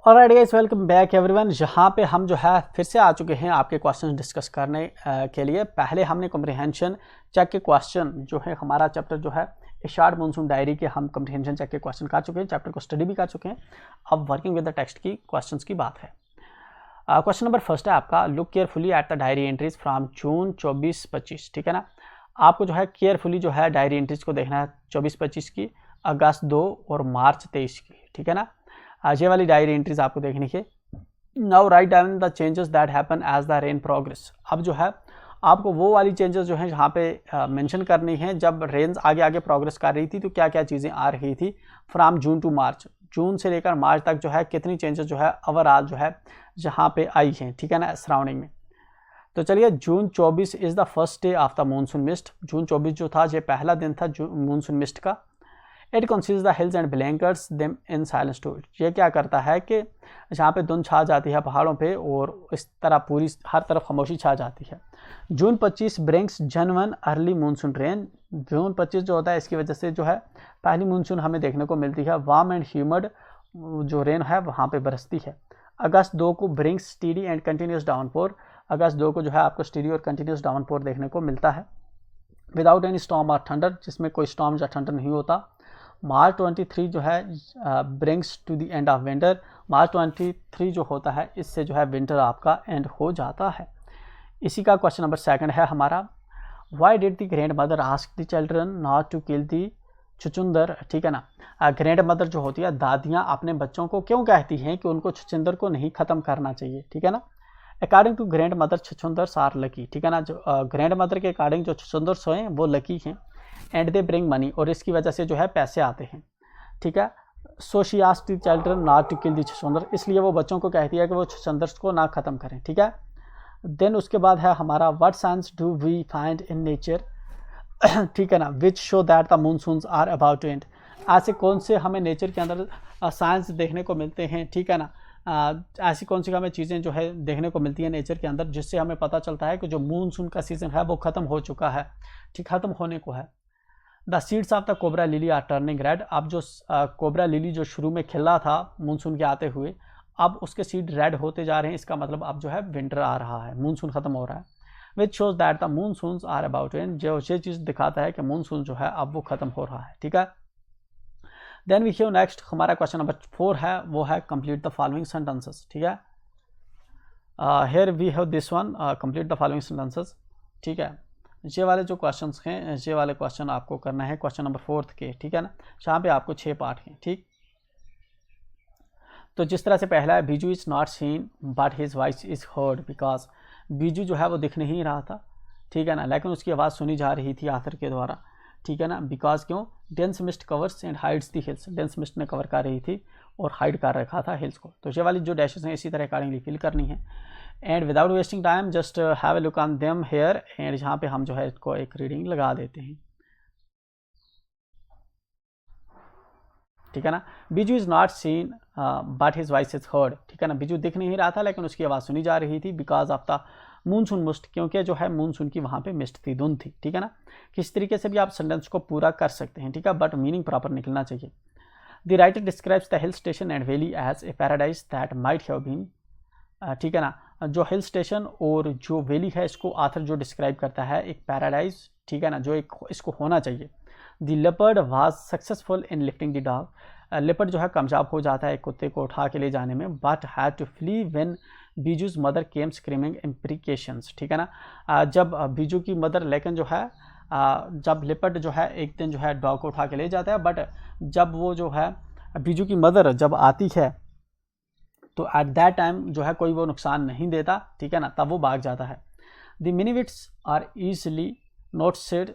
Alright guys, welcome back everyone. यहाँ पे हम जो है फिर से आ चुके हैं आपके क्वेश्चन डिस्कस करने के लिए। पहले हमने कॉम्प्रिहेंशन चेक के क्वेश्चन जो है हमारा चैप्टर जो है इरशाद मानसून डायरी के हम कॉम्प्रिहेंशन चेक के क्वेश्चन कर चुके हैं, चैप्टर को स्टडी भी कर चुके हैं। अब वर्किंग विद द टेक्स्ट की क्वेश्चन की बात है। क्वेश्चन नंबर फर्स्ट है आपका, look carefully at the diary entries from June 24-25। ठीक है ना, आपको जो है केयरफुली जो है डायरी एंट्रीज को देखना है 24-25 की, अगस्त 2 और मार्च 23 की। ठीक है ना, ये वाली डायरी एंट्रीज आपको देखनी है। Now write down the changes that happen as the rain progress. अब जो है आपको वो वाली चेंजेस जो है यहाँ पे मेंशन करनी है। जब रेंज आगे आगे प्रोग्रेस कर रही थी तो क्या क्या चीज़ें आ रही थी फ्रॉम जून टू मार्च, जून से लेकर मार्च तक जो है कितनी चेंजेस जो है ओवरऑल जो है यहाँ पे आई हैं। ठीक है ना, सराउंडिंग में। तो चलिए, June 24 is the first day of the monsoon mist. जून 24 जो था ये पहला दिन था मानसून मिस्ट का। It conceals the hills and blankets them in silence to it. ये क्या करता है कि जहाँ पे धुंध छा जाती है पहाड़ों पे और इस तरह पूरी हर तरफ खामोशी छा जाती है। जून 25 ब्रिंग्स जनवन अर्ली मानसून रेन। जून 25 जो होता है इसकी वजह से जो है पहली मानसून हमें देखने को मिलती है। वार्म एंड ह्यूमिड जो रेन है वहाँ पे बरसती है। अगस्त 2 को brings steady and continuous downpour. अगस्त 2 को जो है आपको स्टीडी और कंटिन्यूस डाउनपोर देखने को मिलता है विदाउट एनी स्टॉर्म और ठंडर, जिसमें कोई स्टॉर्म या ठंडर नहीं होता। मार्च 23 जो है brings to the end of winter. मार्च 23 जो होता है इससे जो है विंटर आपका एंड हो जाता है। इसी का क्वेश्चन नंबर सेकंड है हमारा, why did the grandmother ask the children not to kill the chhuchhundar. ठीक है ना, ग्रैंड मदर जो होती है दादियाँ अपने बच्चों को क्यों कहती हैं कि उनको छुचुंदर को नहीं ख़त्म करना चाहिए। ठीक है ना, according to grandmother chhuchhundar are lucky. ठीक है ना, जो ग्रैंड मदर के अकॉर्डिंग जो छुचुंदर हैं वो लकी हैं एंड दे ब्रिंग मनी, और इसकी वजह से जो है पैसे आते हैं। ठीक है, so she asked the children not to kill the chhuchhundar, इसलिए वो बच्चों को कहती है कि वो छुचुंदर को ना ख़त्म करें। ठीक है, देन उसके बाद है हमारा, what signs do we find in nature. ठीक है ना, which show that the monsoons are about to end. ऐसे कौन से हमें नेचर के अंदर साइंस देखने को मिलते हैं। ठीक है ना, ऐसी कौन सी हमें चीज़ें जो है देखने को मिलती हैं नेचर के अंदर जिससे हमें पता चलता है कि जो मानसून का सीज़न है वो ख़त्म हो चुका है। ठीक, ख़त्म होने को है। The seeds of the cobra lily are turning red. अब जो कोबरा लिली जो शुरू में खिला था मानसून के आते हुए, अब उसके सीड रेड होते जा रहे हैं। इसका मतलब अब जो है विंटर आ रहा है, मानसून ख़त्म हो रहा है। Which shows that the monsoons are about to end, जो ये चीज़ दिखाता है कि मानसून जो है अब वो ख़त्म हो रहा है। ठीक है, देन वी हैव नेक्स्ट हमारा क्वेश्चन नंबर 4 है, वो है कंप्लीट द फॉलोइंग सेंटेंसेस। ठीक है, here we have this one, complete the following sentences. ठीक है, ये वाले जो क्वेश्चंस हैं ये वाले क्वेश्चन आपको करना है क्वेश्चन नंबर 4 के। ठीक है ना, जहाँ पे आपको 6 पार्ट हैं। ठीक, तो जिस तरह से पहला है, Biju is not seen but his voice is heard because. Biju जो है वो दिख नहीं रहा था। ठीक है ना, लेकिन उसकी आवाज़ सुनी जा रही थी आथर के द्वारा। ठीक है ना, बिकॉज क्यों, dense mist covers and hides the hills. Dense mist ने कवर कर रही थी और हाइड कर रखा था हिल्स को। तो ये वाली जो डैशेस हैं इसी तरह अकॉर्डिंगली फिल करनी है। And without wasting time just have a look on them here. And यहाँ पे हम जो है इसको एक रीडिंग लगा देते हैं। ठीक है ना, Biju is not seen but his voice is heard. ठीक है ना, बीजू दिख नहीं रहा था लेकिन उसकी आवाज़ सुनी जा रही थी because of the monsoon mist, क्योंकि जो है मानसून की वहाँ पे मिस्ट थी, धुंध थी। ठीक है ना, किस तरीके से भी आप सेंटेंस को पूरा कर सकते हैं। ठीक है, बट मीनिंग प्रॉपर निकलना चाहिए। The writer describes the hill station and valley as a paradise that might have been. ठीक है ना, जो हिल स्टेशन और जो वैली है इसको आथर जो डिस्क्राइब करता है एक पैराडाइज। ठीक है ना, जो एक इसको होना चाहिए। The leopard was successful in lifting the dog. Leopard जो है कामयाब हो जाता है एक कुत्ते को उठा के ले जाने में, but had to flee when बीजूज मदर केम स्क्रीमिंग इम्प्रिकेशंस। ठीक है ना, जब बीजू की मदर, लेकिन जो है जब लेपर्ड जो है एक दिन जो है डॉग को उठा के ले जाता है, बट जब वो जो है बीजू की मदर जब आती है तो एट दैट टाइम जो है कोई वो नुकसान नहीं देता। ठीक है ना, तब वो भाग जाता है। The minivets are easily noticed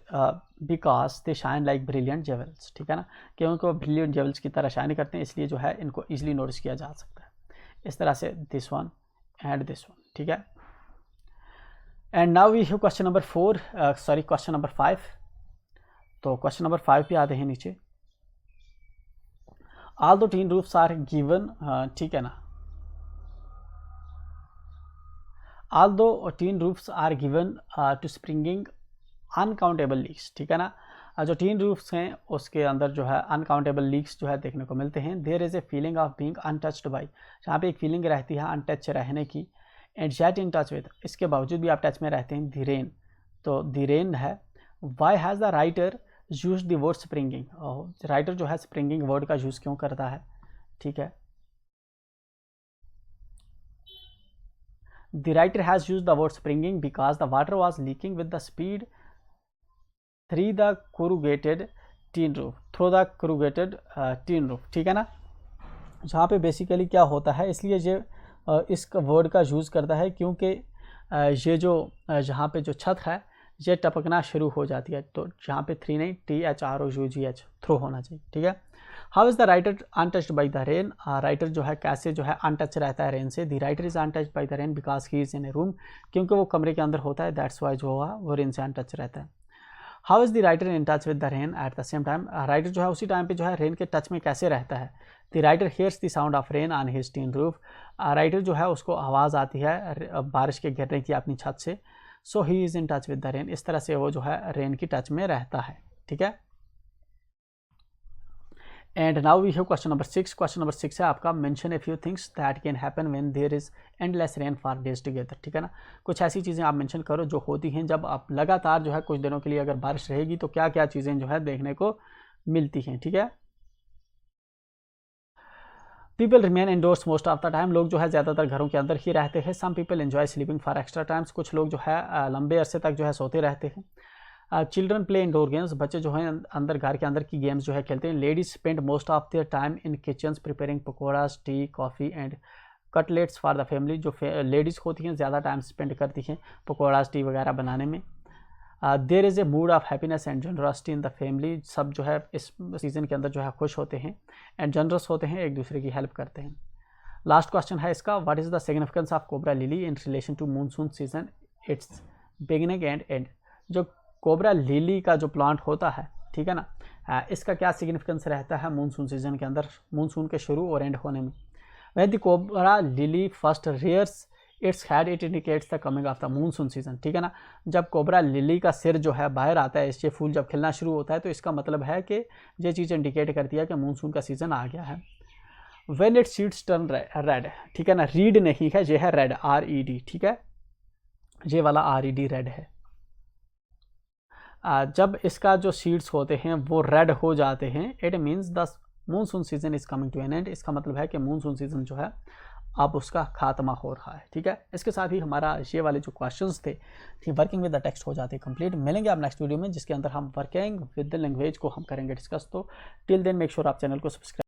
because they shine like brilliant jewels. ठीक है ना, क्योंकि वो ब्रिलियंट जेवल्स की तरह शाइन करते हैं, इसलिए जो है इनको ईजिली नोटिस किया जा सकता है। इस तरह से this one and this one. ठीक है, and now we have question number 4, sorry question number 5। तो क्वेश्चन नंबर 5 पे आते हैं नीचे। ऑल दो टीन रूफ्स आर गिवन। ठीक है ना, although tin roofs are given to springing uncountable leaks। ठीक है ना, जो टीन रूफ्स हैं उसके अंदर जो है अनकाउंटेबल लीक्स जो है देखने को मिलते हैं। There is a feeling of being untouched by, जहाँ पे एक फीलिंग रहती है अनटच रहने की। And yet in touch with, इसके बावजूद भी आप टच में रहते हैं, द रेन, तो द रेन है। Why has the writer use the word springing, writer जो है स्प्रिंगिंग वर्ड का यूज़ क्यों करता है, ठीक है। The writer has used the word springing because the water was leaking with the speed through the corrugated tin roof, ठीक है ना। जहाँ पे बेसिकली क्या होता है, इसलिए ये इस वर्ड का यूज़ करता है क्योंकि ये जो जहाँ पे जो छत है ये टपकना शुरू हो जाती है, तो जहाँ पे 3 नहीं THROUGH थ्रो होना चाहिए, ठीक है। How is the writer untouched by the rain, writer जो है कैसे जो है अनटच रहता है रेन से। The writer is untouched by the rain because he is in A room, क्योंकि वो कमरे के अंदर होता है, दैट्स वाई जो हुआ वो रेन से अनटच रहता है। How is the writer in touch with the rain at the same time, writer जो है उसी टाइम पे जो है रेन के टच में कैसे रहता है। The writer hairs the sound of rain on his tin roof, writer जो है उसको आवाज़ आती है बारिश के गिरने की अपनी छत से। So he is in touch with the rain, इस तरह से वो जो है रेन की टच में रहता है, ठीक है। And now we have question number 6। Question number 6 है आपका, mention a few things that can happen when there is endless rain for days together, ठीक है ना। कुछ ऐसी चीज़ें आप मेंशन करो जो होती हैं जब आप लगातार जो है कुछ दिनों के लिए अगर बारिश रहेगी तो क्या क्या चीज़ें जो है देखने को मिलती हैं, ठीक है। People remain indoors most of the time, लोग जो है ज़्यादातर घरों के अंदर ही रहते हैं। Some people enjoy sleeping for extra times, कुछ लोग जो है लंबे अरसे तक जो है सोते रहते हैं। चिल्ड्रन प्ले इंडोर गेम्स, बच्चे जो हैं अंदर घर के अंदर की गेम्स जो है खेलते हैं। Ladies spend most of their time in kitchens preparing pakoras, T, coffee and cutlets for the family, जो लेडीज़ होती हैं ज़्यादा टाइम स्पेंड करती हैं पकौड़ाज, टी वगैरह बनाने में। There is a mood of happiness and generosity in the family, सब जो है इस सीज़न के अंदर जो है खुश होते हैं एंड जनरस होते हैं, एक दूसरे की हेल्प करते हैं। लास्ट क्वेश्चन है इसका, what is the significance of cobra lily in relation to monsoon season, its beginning and end. जो कोबरा लिली का जो प्लांट होता है, ठीक है ना, इसका क्या सिग्निफिकेंस रहता है मानसून सीजन के अंदर, मानसून के शुरू और एंड होने में। When the cobra lily first rares its head it indicates the coming of the monsoon season, ठीक है ना। जब कोबरा लिली का सिर जो है बाहर आता है, इससे फूल जब खिलना शुरू होता है, तो इसका मतलब है कि ये चीज़ इंडिकेट करती है कि मानसून का सीज़न आ गया है। When it seeds turn red, ठीक है ना, रीड नहीं है, ये है रेड, RED, ठीक है, ये वाला RED रेड है। जब इसका जो सीड्स होते हैं वो रेड हो जाते हैं, it means the monsoon season is coming to an end, इसका मतलब है कि मानसून सीजन जो है अब उसका खात्मा हो रहा है, ठीक है। इसके साथ ही हमारा ये वाले जो क्वेश्चंस थे वर्किंग विद द टेक्स्ट हो जाते कंप्लीट। मिलेंगे आप नेक्स्ट वीडियो में जिसके अंदर हम वर्किंग विद द लैंग्वेज को हम करेंगे डिस्कस। तो टिल देन मेक श्योर आप चैनल को सब्सक्राइब